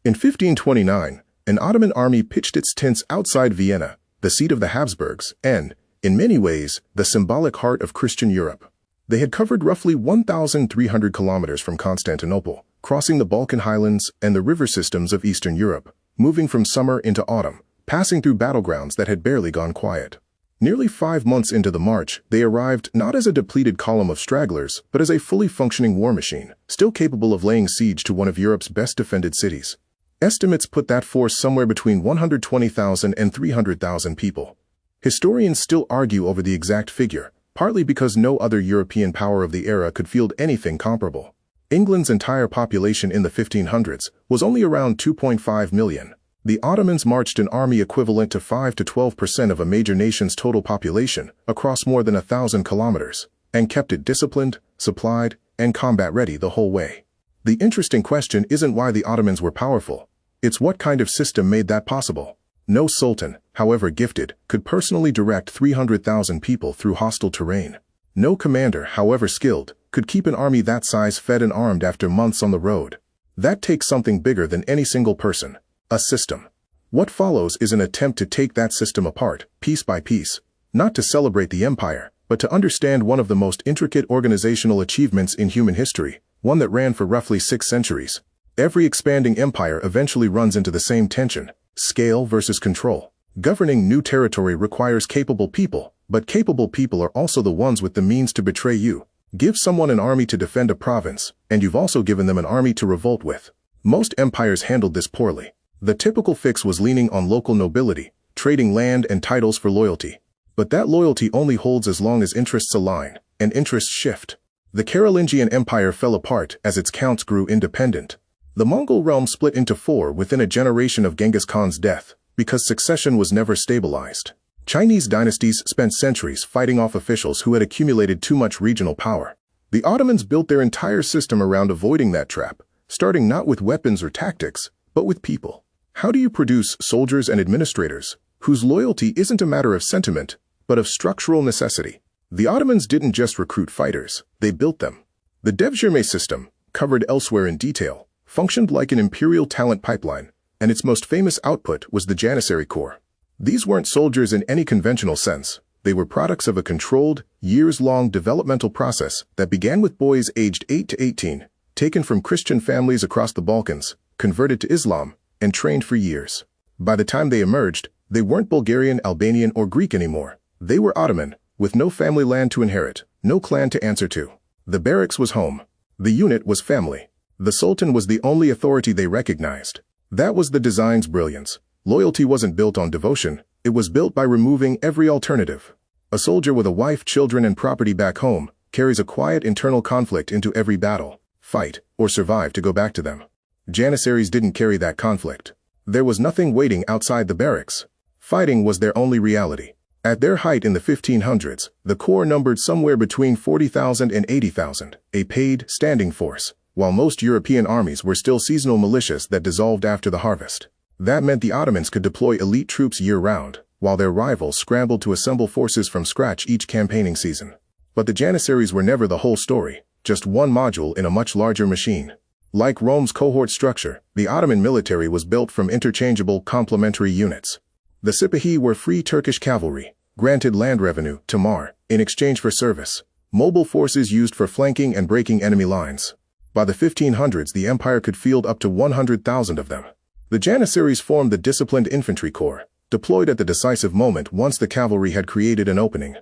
In 1529, an Ottoman army pitched its tents outside Vienna, the seat of the Habsburgs, and, in many ways, the symbolic heart of Christian Europe. They had covered roughly 1,300 kilometers from Constantinople, crossing the Balkan highlands and the river systems of Eastern Europe, moving from summer into autumn, passing through battlegrounds that had barely gone quiet. Nearly 5 months into the march, they arrived not as a depleted column of stragglers, but as a fully functioning war machine, still capable of laying siege to one of Europe's best-defended cities. Estimates put that force somewhere between 120,000 and 300,000 people. Historians still argue over the exact figure, partly because no other European power of the era could field anything comparable. England's entire population in the 1500s was only around 2.5 million. The Ottomans marched an army equivalent to 5 to 12% of a major nation's total population across more than 1,000 kilometers, and kept it disciplined, supplied, and combat-ready the whole way. The interesting question isn't why the Ottomans were powerful. It's what kind of system made that possible. No sultan, however gifted, could personally direct 300,000 people through hostile terrain. No commander, however skilled, could keep an army that size fed and armed after months on the road. That takes something bigger than any single person. A system. What follows is an attempt to take that system apart, piece by piece, not to celebrate the empire, but to understand one of the most intricate organizational achievements in human history, one that ran for roughly 6 centuries. Every expanding empire eventually runs into the same tension: scale versus control. Governing new territory requires capable people, but capable people are also the ones with the means to betray you. Give someone an army to defend a province, and you've also given them an army to revolt with. Most empires handled this poorly. The typical fix was leaning on local nobility, trading land and titles for loyalty. But that loyalty only holds as long as interests align, and interests shift. The Carolingian Empire fell apart as its counts grew independent. The Mongol realm split into 4 within a generation of Genghis Khan's death, because succession was never stabilized. Chinese dynasties spent centuries fighting off officials who had accumulated too much regional power. The Ottomans built their entire system around avoiding that trap, starting not with weapons or tactics, but with people. How do you produce soldiers and administrators whose loyalty isn't a matter of sentiment, but of structural necessity? The Ottomans didn't just recruit fighters, they built them. The devshirme system, covered elsewhere in detail, functioned like an imperial talent pipeline, and its most famous output was the Janissary Corps. These weren't soldiers in any conventional sense. They were products of a controlled, years-long developmental process that began with boys aged 8 to 18, taken from Christian families across the Balkans, converted to Islam, and trained for years. By the time they emerged, they weren't Bulgarian, Albanian, or Greek anymore. They were Ottoman, with no family land to inherit, no clan to answer to. The barracks was home. The unit was family. The Sultan was the only authority they recognized. That was the design's brilliance. Loyalty wasn't built on devotion, it was built by removing every alternative. A soldier with a wife, children, and property back home carries a quiet internal conflict into every battle. Fight, or survive to go back to them. Janissaries didn't carry that conflict. There was nothing waiting outside the barracks. Fighting was their only reality. At their height in the 1500s, the corps numbered somewhere between 40,000 and 80,000, a paid, standing force, while most European armies were still seasonal militias that dissolved after the harvest. That meant the Ottomans could deploy elite troops year-round, while their rivals scrambled to assemble forces from scratch each campaigning season. But the Janissaries were never the whole story, just one module in a much larger machine. Like Rome's cohort structure, the Ottoman military was built from interchangeable complementary units. The Sipahi were free Turkish cavalry, granted land revenue, tamar, in exchange for service. Mobile forces used for flanking and breaking enemy lines. By the 1500s, the empire could field up to 100,000 of them. The Janissaries formed the disciplined infantry corps, deployed at the decisive moment once the cavalry had created an opening.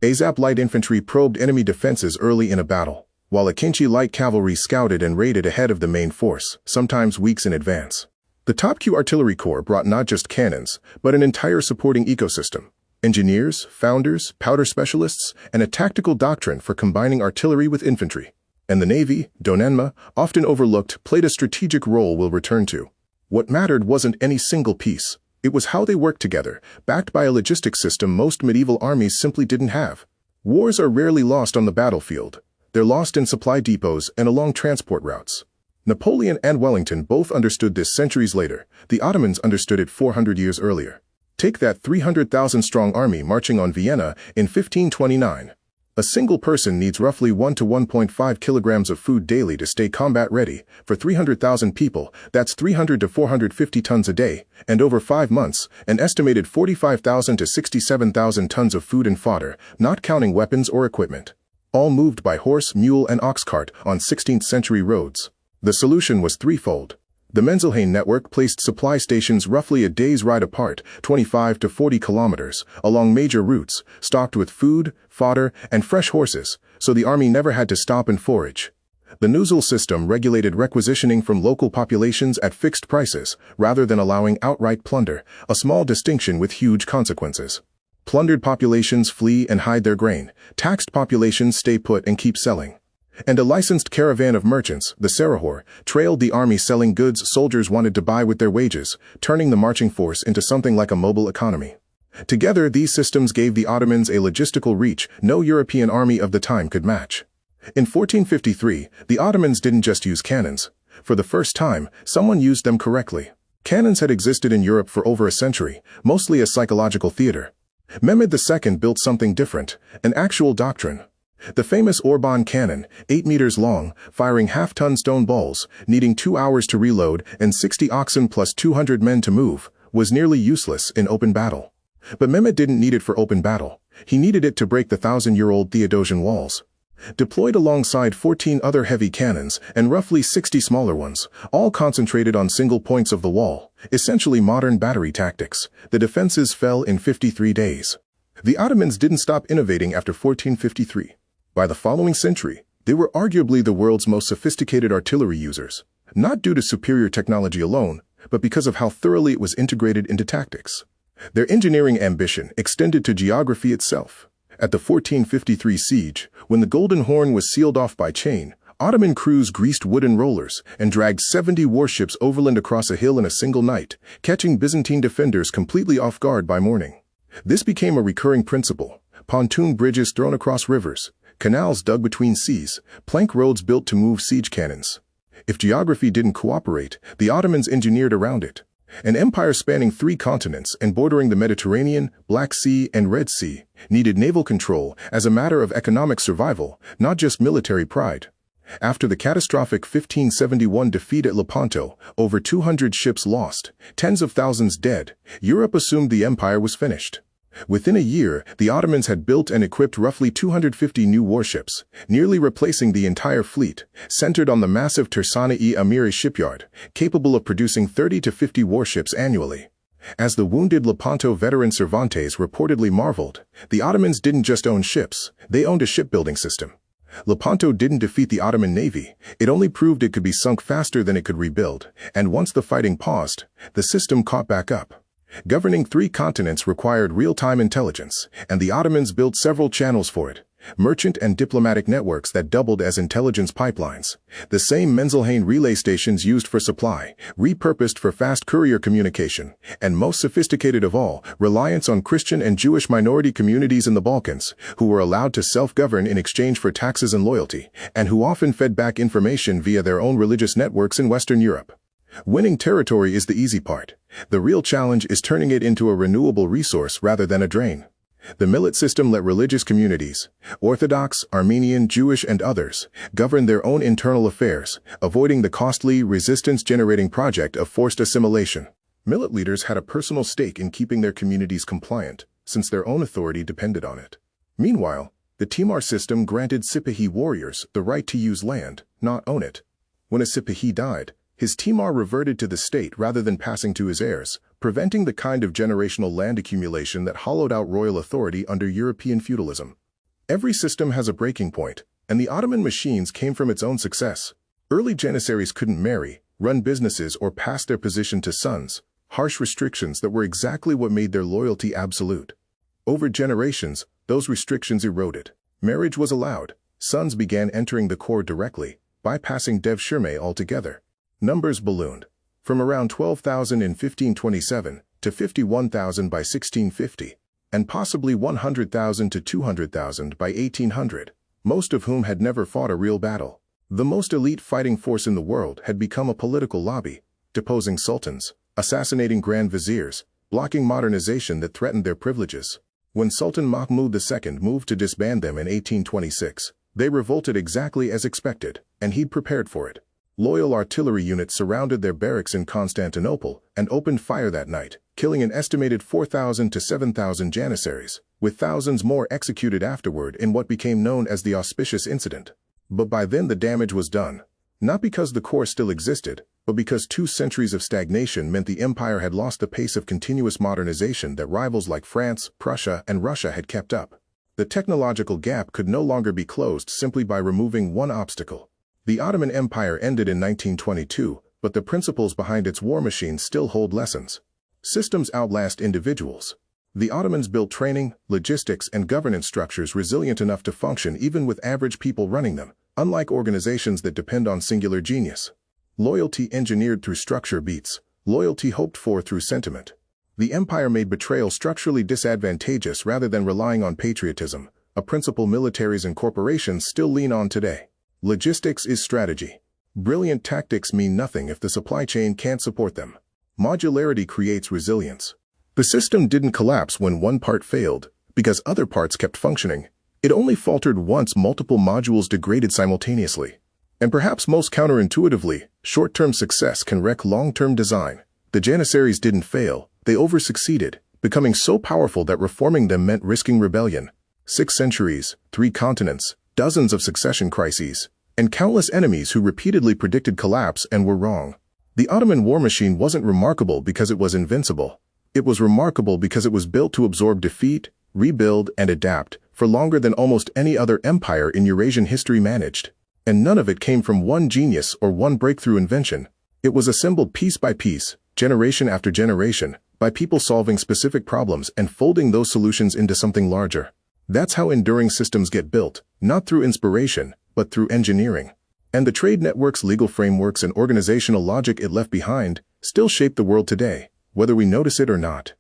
Azap light infantry probed enemy defenses early in a battle, while Akinci light cavalry scouted and raided ahead of the main force, sometimes weeks in advance. The Top Q artillery corps brought not just cannons, but an entire supporting ecosystem. Engineers, founders, powder specialists, and a tactical doctrine for combining artillery with infantry. And the Navy, Donanma, often overlooked, played a strategic role we'll return to. What mattered wasn't any single piece. It was how they worked together, backed by a logistics system most medieval armies simply didn't have. Wars are rarely lost on the battlefield. They're lost in supply depots and along transport routes. Napoleon and Wellington both understood this centuries later. The Ottomans understood it 400 years earlier. Take that 300,000-strong army marching on Vienna in 1529. A single person needs roughly 1 to 1.5 kilograms of food daily to stay combat ready. For 300,000 people, that's 300 to 450 tons a day, and over 5 months, an estimated 45,000 to 67,000 tons of food and fodder, not counting weapons or equipment. All moved by horse, mule, and ox cart on 16th century roads. The solution was threefold. The Menzelhane network placed supply stations roughly a day's ride apart, 25 to 40 kilometers, along major routes, stocked with food, fodder, and fresh horses, so the army never had to stop and forage. The Nuzul system regulated requisitioning from local populations at fixed prices, rather than allowing outright plunder, a small distinction with huge consequences. Plundered populations flee and hide their grain, taxed populations stay put and keep selling. And a licensed caravan of merchants, the Sarahor, trailed the army selling goods soldiers wanted to buy with their wages, turning the marching force into something like a mobile economy. Together, these systems gave the Ottomans a logistical reach no European army of the time could match. In 1453, the Ottomans didn't just use cannons. For the first time, someone used them correctly. Cannons had existed in Europe for over a century, mostly as psychological theater. Mehmed II built something different, an actual doctrine. The famous Orban cannon, 8 meters long, firing half-ton stone balls, needing 2 hours to reload and 60 oxen plus 200 men to move, was nearly useless in open battle. But Mehmed didn't need it for open battle. He needed it to break the 1,000-year-old Theodosian walls. Deployed alongside 14 other heavy cannons and roughly 60 smaller ones, all concentrated on single points of the wall, essentially modern battery tactics, the defenses fell in 53 days. The Ottomans didn't stop innovating after 1453. By the following century, they were arguably the world's most sophisticated artillery users, not due to superior technology alone, but because of how thoroughly it was integrated into tactics. Their engineering ambition extended to geography itself. At the 1453 siege, when the Golden Horn was sealed off by chain, Ottoman crews greased wooden rollers and dragged 70 warships overland across a hill in a single night, catching Byzantine defenders completely off guard by morning. This became a recurring principle: pontoon bridges thrown across rivers, canals dug between seas, plank roads built to move siege cannons. If geography didn't cooperate, the Ottomans engineered around it. An empire spanning 3 continents and bordering the Mediterranean, Black Sea, and Red Sea needed naval control as a matter of economic survival, not just military pride. After the catastrophic 1571 defeat at Lepanto, over 200 ships lost, tens of thousands dead, Europe assumed the empire was finished. Within a year, the Ottomans had built and equipped roughly 250 new warships, nearly replacing the entire fleet, centered on the massive Tersane-i-Amiri shipyard, capable of producing 30 to 50 warships annually. As the wounded Lepanto veteran Cervantes reportedly marveled, the Ottomans didn't just own ships, they owned a shipbuilding system. Lepanto didn't defeat the Ottoman navy, it only proved it could be sunk faster than it could rebuild, and once the fighting paused, the system caught back up. Governing 3 continents required real-time intelligence, and the Ottomans built several channels for it, merchant and diplomatic networks that doubled as intelligence pipelines. The same Menzelhane relay stations used for supply, repurposed for fast courier communication, and most sophisticated of all, reliance on Christian and Jewish minority communities in the Balkans, who were allowed to self-govern in exchange for taxes and loyalty, and who often fed back information via their own religious networks in Western Europe. Winning territory is the easy part. The real challenge is turning it into a renewable resource rather than a drain. The millet system let religious communities, Orthodox, Armenian, Jewish, and others, govern their own internal affairs, avoiding the costly, resistance-generating project of forced assimilation. Millet leaders had a personal stake in keeping their communities compliant, since their own authority depended on it. Meanwhile, the Timar system granted Sipahi warriors the right to use land, not own it. When a Sipahi died, his Timar reverted to the state rather than passing to his heirs, preventing the kind of generational land accumulation that hollowed out royal authority under European feudalism. Every system has a breaking point, and the Ottoman machines came from its own success. Early Janissaries couldn't marry, run businesses, or pass their position to sons, harsh restrictions that were exactly what made their loyalty absolute. Over generations, those restrictions eroded. Marriage was allowed. Sons began entering the court directly, bypassing Dev Shirme altogether. Numbers ballooned, from around 12,000 in 1527 to 51,000 by 1650, and possibly 100,000 to 200,000 by 1800, most of whom had never fought a real battle. The most elite fighting force in the world had become a political lobby, deposing sultans, assassinating grand viziers, blocking modernization that threatened their privileges. When Sultan Mahmud II moved to disband them in 1826, they revolted exactly as expected, and he'd prepared for it. Loyal artillery units surrounded their barracks in Constantinople and opened fire that night, killing an estimated 4,000 to 7,000 Janissaries, with thousands more executed afterward in what became known as the Auspicious Incident. But by then the damage was done. Not because the core still existed, but because 2 centuries of stagnation meant the empire had lost the pace of continuous modernization that rivals like France, Prussia, and Russia had kept up. The technological gap could no longer be closed simply by removing one obstacle. The Ottoman Empire ended in 1922, but the principles behind its war machine still hold lessons. Systems outlast individuals. The Ottomans built training, logistics, and governance structures resilient enough to function even with average people running them, unlike organizations that depend on singular genius. Loyalty engineered through structure beats loyalty hoped for through sentiment. The empire made betrayal structurally disadvantageous rather than relying on patriotism, a principle militaries and corporations still lean on today. Logistics is strategy. Brilliant tactics mean nothing if the supply chain can't support them. Modularity creates resilience. The system didn't collapse when one part failed, because other parts kept functioning. It only faltered once multiple modules degraded simultaneously. And perhaps most counterintuitively, short-term success can wreck long-term design. The Janissaries didn't fail, they over-succeeded, becoming so powerful that reforming them meant risking rebellion. 6 centuries, 3 continents, dozens of succession crises, and countless enemies who repeatedly predicted collapse and were wrong. The Ottoman war machine wasn't remarkable because it was invincible. It was remarkable because it was built to absorb defeat, rebuild, and adapt for longer than almost any other empire in Eurasian history managed. And none of it came from one genius or one breakthrough invention. It was assembled piece by piece, generation after generation, by people solving specific problems and folding those solutions into something larger. That's how enduring systems get built, not through inspiration, but through engineering. And the trade networks, legal frameworks, and organizational logic it left behind still shape the world today, whether we notice it or not.